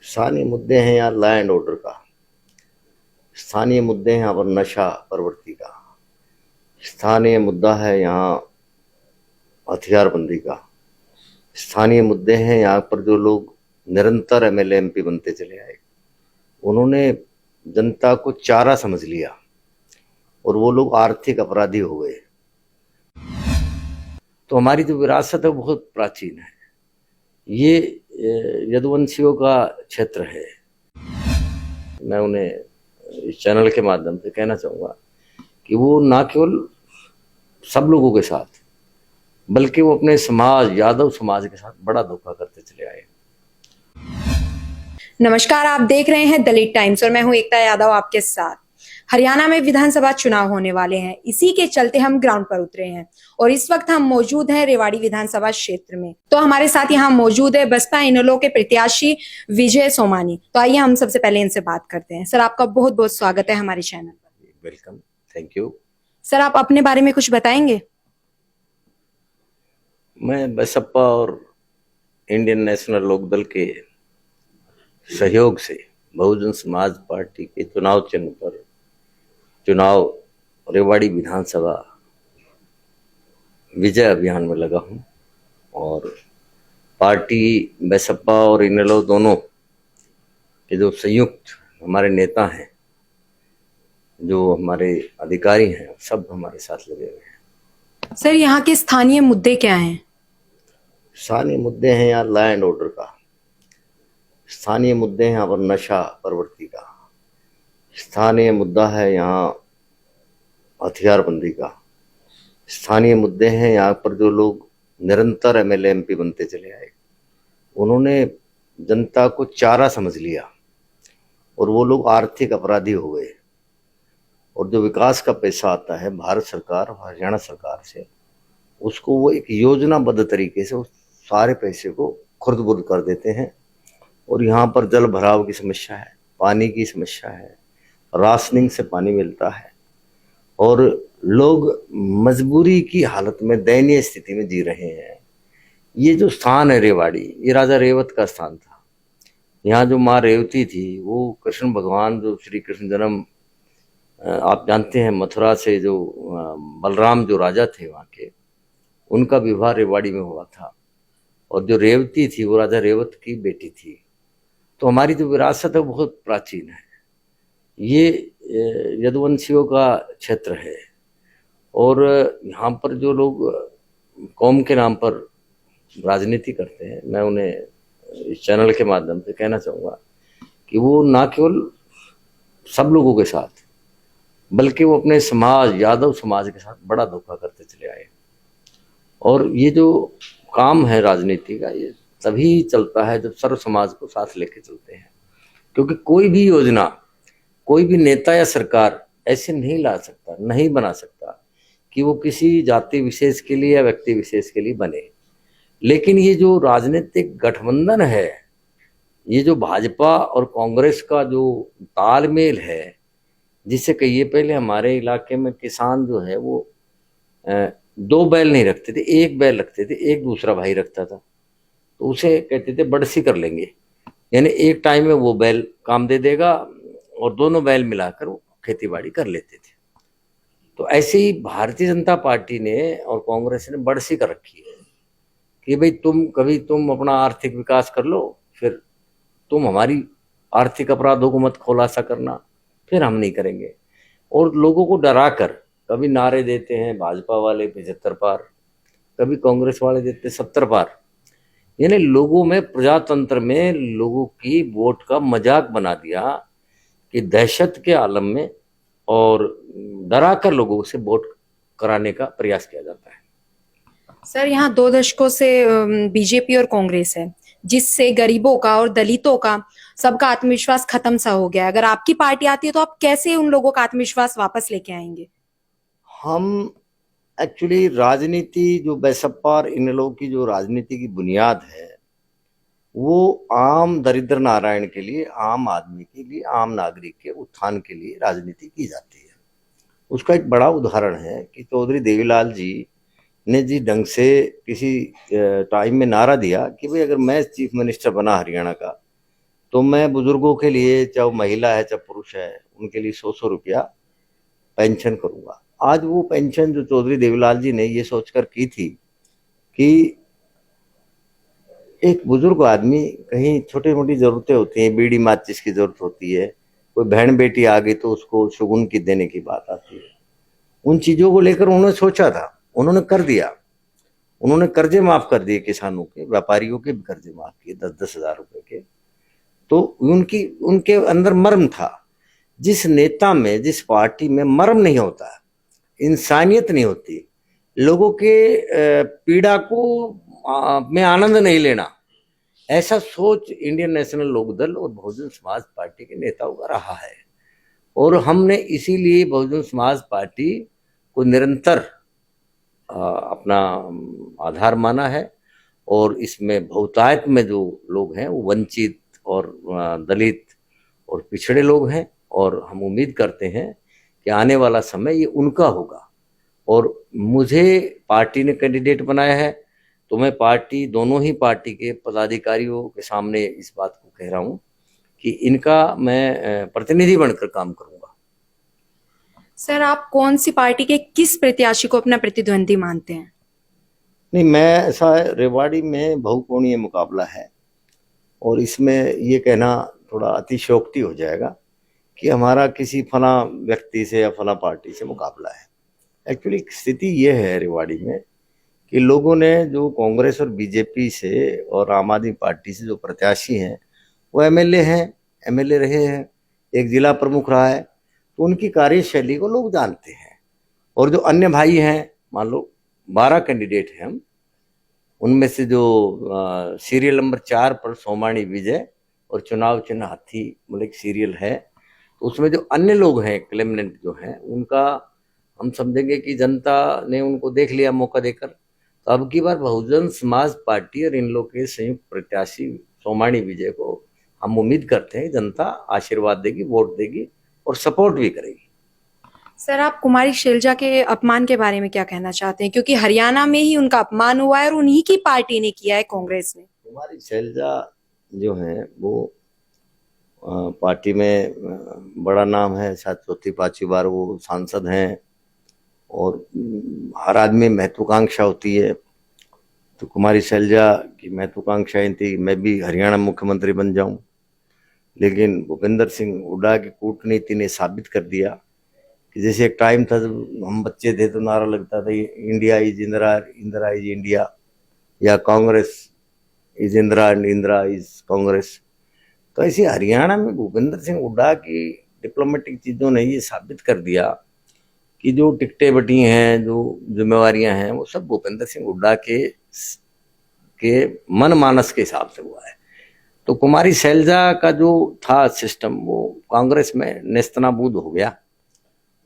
स्थानीय मुद्दे हैं यहाँ लॉ एंड ऑर्डर का। स्थानीय मुद्दे हैं यहाँ पर नशा प्रवृत्ति का। स्थानीय मुद्दा है यहाँ हथियारबंदी का। स्थानीय मुद्दे हैं यहाँ पर जो लोग निरंतर एमएलए एमपी बनते चले आए, उन्होंने जनता को चारा समझ लिया और वो लोग आर्थिक अपराधी हो गए। तो हमारी जो विरासत है वो बहुत प्राचीन है। ये यदुवंशियों का क्षेत्र है। मैं उन्हें इस चैनल के माध्यम से कहना चाहूँगा कि वो ना केवल सब लोगों के साथ बल्कि वो अपने समाज, यादव समाज के साथ बड़ा धोखा करते चले आए। नमस्कार, आप देख रहे हैं दलित टाइम्स और मैं हूं एकता यादव आपके साथ। हरियाणा में विधानसभा चुनाव होने वाले हैं, इसी के चलते हम ग्राउंड पर उतरे हैं और इस वक्त हम मौजूद हैं रेवाड़ी विधानसभा क्षेत्र में। तो हमारे साथ यहाँ मौजूद है बसपा इनेलो के प्रत्याशी विजय सोमानी। तो आइए हम सबसे पहले इनसे बात करते हैं। सर, आपका बहुत बहुत स्वागत है हमारे चैनल पर। Welcome, thank you. सर, आप अपने बारे में कुछ बताएंगे? मैं बसपा और इंडियन नेशनल लोकदल के सहयोग से बहुजन समाज पार्टी के चुनाव चिन्ह पर चुनाव रेवाड़ी विधानसभा विजय अभियान में लगा हूं और पार्टी बसपा और इनेलो दोनों के जो संयुक्त हमारे नेता हैं, जो हमारे अधिकारी हैं, सब हमारे साथ लगे हुए हैं। सर, यहाँ के स्थानीय मुद्दे क्या हैं? स्थानीय मुद्दे हैं यहाँ लॉ एंड ऑर्डर का। स्थानीय मुद्दे हैं यहाँ पर नशा प्रवृत्ति का। स्थानीय मुद्दा है यहाँ हथियारबंदी का। स्थानीय मुद्दे हैं यहाँ पर जो लोग निरंतर एमएलए एमपी बनते चले आए, उन्होंने जनता को चारा समझ लिया और वो लोग आर्थिक अपराधी हो गए। और जो विकास का पैसा आता है भारत सरकार और हरियाणा सरकार से, उसको वो एक योजनाबद्ध तरीके से उस सारे पैसे को खुर्द-बुर्द कर देते हैं। और यहाँ पर जल भराव की समस्या है, पानी की समस्या है, राशनिंग से पानी मिलता है और लोग मजबूरी की हालत में दयनीय स्थिति में जी रहे हैं। ये जो स्थान है रेवाड़ी, ये राजा रेवत का स्थान था। यहाँ जो माँ रेवती थी, वो कृष्ण भगवान, जो श्री कृष्ण जन्म आप जानते हैं, मथुरा से जो बलराम जो राजा थे वहाँ के, उनका विवाह रेवाड़ी में हुआ था। और जो रेवती थी वो राजा रेवत की बेटी थी। तो हमारी जो विरासत है वो बहुत प्राचीन है। ये यदुवंशियों का क्षेत्र है और यहाँ पर जो लोग कौम के नाम पर राजनीति करते हैं, मैं उन्हें इस चैनल के माध्यम से कहना चाहूँगा कि वो ना केवल सब लोगों के साथ बल्कि वो अपने समाज, यादव समाज के साथ बड़ा धोखा करते चले आए। और ये जो काम है राजनीति का, ये तभी चलता है जब सर्व समाज को साथ लेके चलते हैं। क्योंकि कोई भी योजना, कोई भी नेता या सरकार ऐसे नहीं ला सकता, नहीं बना सकता कि वो किसी जाति विशेष के लिए या व्यक्ति विशेष के लिए बने। लेकिन ये जो राजनीतिक गठबंधन है, ये जो भाजपा और कांग्रेस का जो तालमेल है, जिसे कहिए पहले हमारे इलाके में किसान जो है वो 2 बैल नहीं रखते थे, 1 बैल रखते थे, एक दूसरा भाई रखता था, तो उसे कहते थे बड़सी कर लेंगे। यानी एक टाइम में वो बैल काम दे देगा और दोनों बैल मिलाकर वो खेती बाड़ी कर लेते थे। तो ऐसे ही भारतीय जनता पार्टी ने और कांग्रेस ने बड़सी कर रखी है कि भाई तुम अपना आर्थिक विकास कर लो, फिर तुम हमारी आर्थिक अपराधों को मत खुलासा करना, फिर हम नहीं करेंगे। और लोगों को डरा कर कभी नारे देते हैं भाजपा वाले 75 पार, कभी कांग्रेस वाले देते 70 पार। यानी लोगों में, प्रजातंत्र में लोगों की वोट का मजाक बना दिया कि दहशत के आलम में और डरा कर लोगों से वोट कराने का प्रयास किया जाता है। सर, यहाँ 2 दशकों से बीजेपी और कांग्रेस है, जिससे गरीबों का और दलितों का सबका आत्मविश्वास खत्म सा हो गया। अगर आपकी पार्टी आती है तो आप कैसे उन लोगों का आत्मविश्वास वापस लेके आएंगे? हम एक्चुअली राजनीति, जो बसपा और इनेलो की जो राजनीति की बुनियाद है, वो आम दरिद्र नारायण के लिए, आम आदमी के लिए, आम नागरिक के उत्थान के लिए राजनीति की जाती है। उसका एक बड़ा उदाहरण है कि चौधरी देवीलाल जी ने जिस ढंग से किसी टाइम में नारा दिया कि भाई अगर मैं चीफ मिनिस्टर बना हरियाणा का, तो मैं बुजुर्गों के लिए, चाहे वो महिला है चाहे पुरुष है, उनके लिए 100-100 रुपया पेंशन करूंगा। आज वो पेंशन जो चौधरी देवीलाल जी ने ये सोचकर की थी कि एक बुजुर्ग आदमी, कहीं छोटी मोटी जरूरतें होती हैं, बीड़ी माचिस की जरूरत होती है, कोई बहन बेटी आ गई तो उसको शगुन की देने की बात आती है, उन चीजों को लेकर उन्होंने सोचा था, उन्होंने कर दिया। उन्होंने कर्जे माफ कर दिए, किसानों के, व्यापारियों के भी कर्जे माफ किए 10-10 हजार रुपए के। तो उनके अंदर मर्म था। जिस नेता में, जिस पार्टी में मर्म नहीं होता, इंसानियत नहीं होती, लोगों के पीड़ा को में आनंद नहीं लेना, ऐसा सोच इंडियन नेशनल लोकदल और बहुजन समाज पार्टी के नेताओं का रहा है। और हमने इसीलिए बहुजन समाज पार्टी को निरंतर अपना आधार माना है। और इसमें बहुतायत में जो लोग हैं वो वंचित और दलित और पिछड़े लोग हैं, और हम उम्मीद करते हैं कि आने वाला समय ये उनका होगा। और मुझे पार्टी ने कैंडिडेट बनाया है, तो मैं पार्टी, दोनों ही पार्टी के पदाधिकारियों के सामने इस बात को कह रहा हूँ कि इनका मैं प्रतिनिधि बनकर काम करूंगा। सर, आप कौन सी पार्टी के किस प्रत्याशी को अपना प्रतिद्वंदी मानते हैं? नहीं, मैं ऐसा है, रेवाड़ी में बहुकोणीय मुकाबला है, और इसमें ये कहना थोड़ा अतिशयोक्ति हो जाएगा कि हमारा किसी फला व्यक्ति से या फला पार्टी से मुकाबला है। एक्चुअली स्थिति ये है रेवाड़ी में कि लोगों ने जो कांग्रेस और बीजेपी से और आम आदमी पार्टी से जो प्रत्याशी हैं वो एमएलए हैं, एमएलए रहे हैं, एक जिला प्रमुख रहा है, तो उनकी कार्यशैली को लोग जानते हैं। और जो अन्य भाई हैं, मान लो 12 कैंडिडेट हैं हम, उनमें से जो सीरियल नंबर 4 पर सोमानी विजय और चुनाव चिन्ह हाथी मतलब एक सीरियल है, तो उसमें जो अन्य लोग हैं क्लेमनेंट जो हैं, उनका हम समझेंगे कि जनता ने उनको देख लिया मौका देकर। तो अब की बार बहुजन समाज पार्टी और इन लोग के संयुक्त प्रत्याशी सोमानी विजय को हम उम्मीद करते हैं जनता आशीर्वाद देगी, वोट देगी और सपोर्ट भी करेगी। सर, आप कुमारी शैलजा के अपमान के बारे में क्या कहना चाहते हैं? क्योंकि हरियाणा में ही उनका अपमान हुआ है और उन्हीं की पार्टी ने किया है, कांग्रेस ने। कुमारी शैलजा जो है वो पार्टी में बड़ा नाम है, शायद 4-5 बार वो सांसद हैं, और हर आदमी महत्वाकांक्षा होती है। तो कुमारी शैलजा की महत्वाकांक्षाएं थी मैं भी हरियाणा मुख्यमंत्री बन जाऊं, लेकिन भूपेंद्र सिंह हुड्डा की कूटनीति ने साबित कर दिया कि जैसे एक टाइम था जब हम बच्चे थे तो नारा लगता था India is Indira, Indira is India, या Congress is Indira and Indira is Congress. तो ऐसे हरियाणा में भूपेंद्र सिंह हुड्डा की डिप्लोमेटिक चीज़ों ने ये साबित कर दिया कि जो टिकटें बटी हैं, जो जिम्मेवारियां हैं, वो सब भूपेंद्र सिंह हुड्डा के मन मानस के हिसाब से हुआ है। तो कुमारी शैलजा का जो था सिस्टम वो कांग्रेस में नेस्तनाबूद हो गया।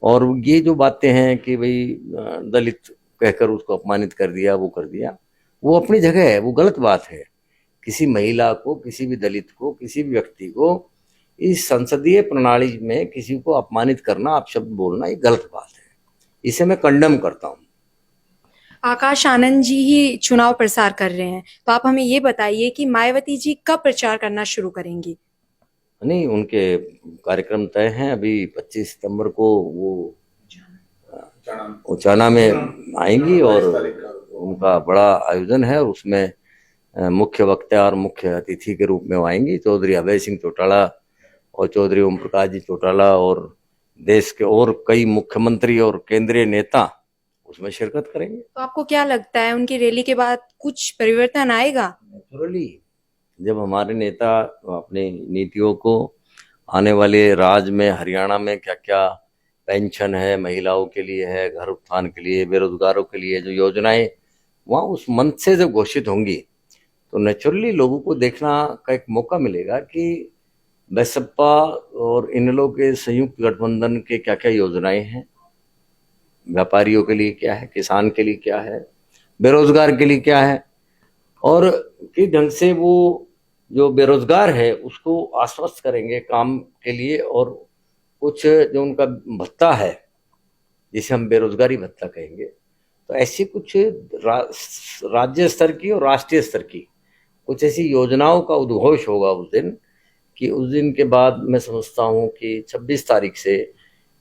और ये जो बातें हैं कि भाई दलित कहकर उसको अपमानित कर दिया, वो कर दिया, वो अपनी जगह है, वो गलत बात है। किसी महिला को, किसी भी दलित को, किसी भी व्यक्ति को इस संसदीय प्रणाली में किसी को अपमानित करना, अपशब्द बोलना, ये गलत बात है। इसे मैं कंडम करता हूँ। आकाश आनंद जी ही चुनाव प्रसार कर रहे हैं, तो आप हमें ये बताइए कि मायावती जी कब प्रचार करना शुरू करेंगी? नहीं, उनके कार्यक्रम तय हैं। अभी 25 सितंबर को वो उचाना में आएंगी और उनका बड़ा आयोजन है, और उसमें मुख्य वक्ता और मुख्य अतिथि के रूप में वो आएंगी। चौधरी अभय सिंह चौटाला और चौधरी ओम प्रकाश जी चौटाला और देश के और कई मुख्यमंत्री और केंद्रीय नेता उसमें शिरकत करेंगे। तो आपको क्या लगता है उनकी रैली के बाद कुछ परिवर्तन आएगा? नेचुरली, जब हमारे नेता अपनी नीतियों को आने वाले राज में, हरियाणा में क्या क्या पेंशन है, महिलाओं के लिए है, घर उत्थान के लिए, बेरोजगारों के लिए जो योजनाएं वहाँ उस मंच से जब घोषित होंगी, तो नेचुरली लोगों को देखना का एक मौका मिलेगा कि बसपा और इन लोगों के संयुक्त गठबंधन के क्या क्या योजनाएं हैं, व्यापारियों के लिए क्या है, किसान के लिए क्या है, बेरोजगार के लिए क्या है, और किस ढंग से वो जो बेरोजगार है उसको आश्वस्त करेंगे काम के लिए। और कुछ जो उनका भत्ता है जिसे हम बेरोजगारी भत्ता कहेंगे, तो ऐसी कुछ राज्य स्तर की और राष्ट्रीय स्तर की कुछ ऐसी योजनाओं का उद्घोष होगा उस दिन कि उस दिन के बाद मैं समझता हूं कि 26 तारीख से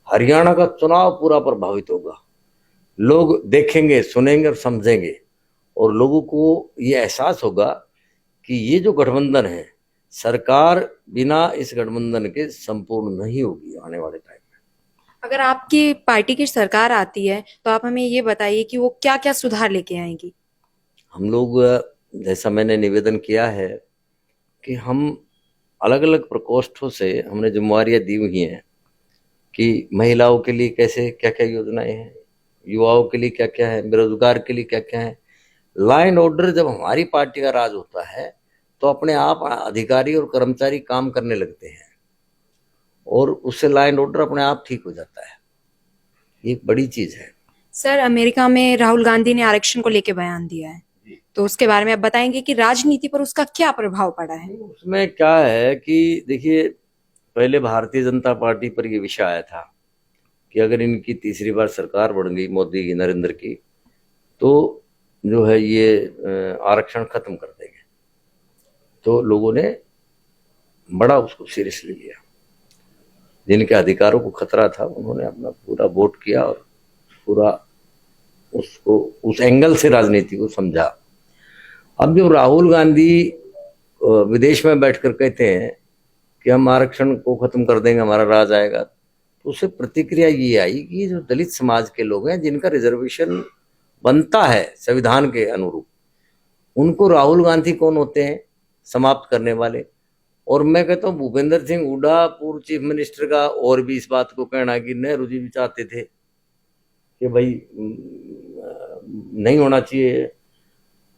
हरियाणा का चुनाव पूरा प्रभावित होगा। लोग देखेंगे, सुनेंगे और समझेंगे, और लोगों को ये एहसास होगा कि ये जो गठबंधन है, सरकार बिना इस गठबंधन के संपूर्ण नहीं होगी आने वाले टाइम में। अगर आपकी पार्टी की सरकार आती है तो आप हमें ये बताइए कि वो क्या क्या सुधार लेके आएंगी। हम लोग, जैसा मैंने निवेदन किया है कि हम अलग अलग प्रकोष्ठों से हमने जिम्मेवारियां दी हुई हैं कि महिलाओं के लिए कैसे क्या क्या योजनाएं हैं, युवाओं के लिए क्या क्या है, बेरोजगार के लिए क्या क्या है। लॉ एंड ऑर्डर जब हमारी पार्टी का राज होता है तो अपने आप अधिकारी और कर्मचारी काम करने लगते हैं और उससे लॉ एंड ऑर्डर अपने आप ठीक हो जाता है। ये एक बड़ी चीज है। सर, अमेरिका में राहुल गांधी ने आरक्षण को लेके बयान दिया है, तो उसके बारे में आप बताएंगे कि राजनीति पर उसका क्या प्रभाव पड़ा है। उसमें क्या है कि देखिए, पहले भारतीय जनता पार्टी पर यह विषय आया था कि अगर इनकी तीसरी बार सरकार बन गई, मोदी की, नरेंद्र की, तो जो है ये आरक्षण खत्म कर देंगे। तो लोगों ने बड़ा उसको सीरियसली लिया। जिनके अधिकारों को खतरा था उन्होंने अपना पूरा वोट किया और पूरा उसको उस एंगल से राजनीति को समझा। अब जो राहुल गांधी विदेश में बैठकर कहते हैं कि हम आरक्षण को खत्म कर देंगे, हमारा राज आएगा, तो उससे प्रतिक्रिया ये आई कि जो दलित समाज के लोग हैं जिनका रिजर्वेशन बनता है संविधान के अनुरूप, उनको राहुल गांधी कौन होते हैं समाप्त करने वाले। और मैं कहता हूँ भूपेंद्र सिंह हुड्डा पूर्व चीफ मिनिस्टर का और भी इस बात को कहना कि नेहरू जी भी चाहते थे कि भाई नहीं होना चाहिए,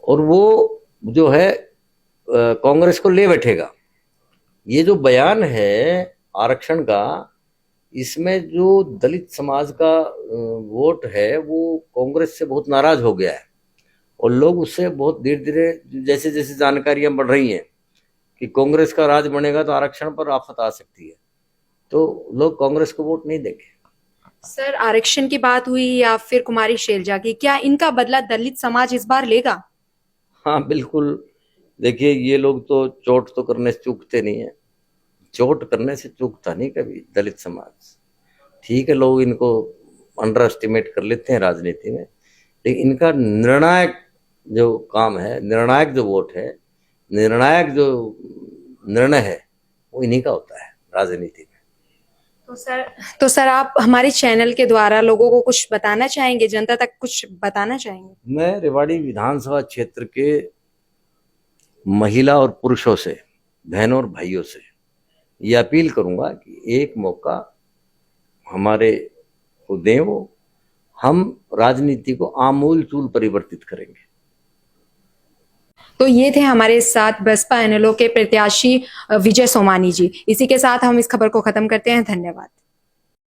और वो जो है कांग्रेस को ले बैठेगा। ये जो बयान है आरक्षण का, इसमें जो दलित समाज का वोट है वो कांग्रेस से बहुत नाराज हो गया है, और लोग उससे बहुत धीरे धीरे जैसे जैसे जानकारियां बढ़ रही हैं कि कांग्रेस का राज बनेगा तो आरक्षण पर आफत आ सकती है, तो लोग कांग्रेस को वोट नहीं देंगे। सर, आरक्षण की बात हुई या फिर कुमारी शैलजा की, क्या इनका बदला दलित समाज इस बार लेगा? हाँ बिल्कुल। देखिए, ये लोग तो चोट तो करने से चूकते नहीं है, चोट करने से चूकता नहीं कभी दलित समाज। ठीक है, लोग इनको अंडर एस्टिमेट कर लेते हैं राजनीति में, लेकिन इनका निर्णायक जो काम है, निर्णायक जो वोट है, निर्णायक जो निर्णय है, वो इन्हीं का होता है राजनीति में। तो सर आप हमारे चैनल के द्वारा लोगों को कुछ बताना चाहेंगे, जनता तक कुछ बताना चाहेंगे? मैं रेवाड़ी विधानसभा क्षेत्र के महिला और पुरुषों से, बहनों और भाइयों से ये अपील करूंगा कि एक मौका हमारे को दें, वो हम राजनीति को आमूल चूल परिवर्तित करेंगे। तो ये थे हमारे साथ बसपा एनएलओ के प्रत्याशी विजय सोमानी जी। इसी के साथ हम इस खबर को खत्म करते हैं। धन्यवाद।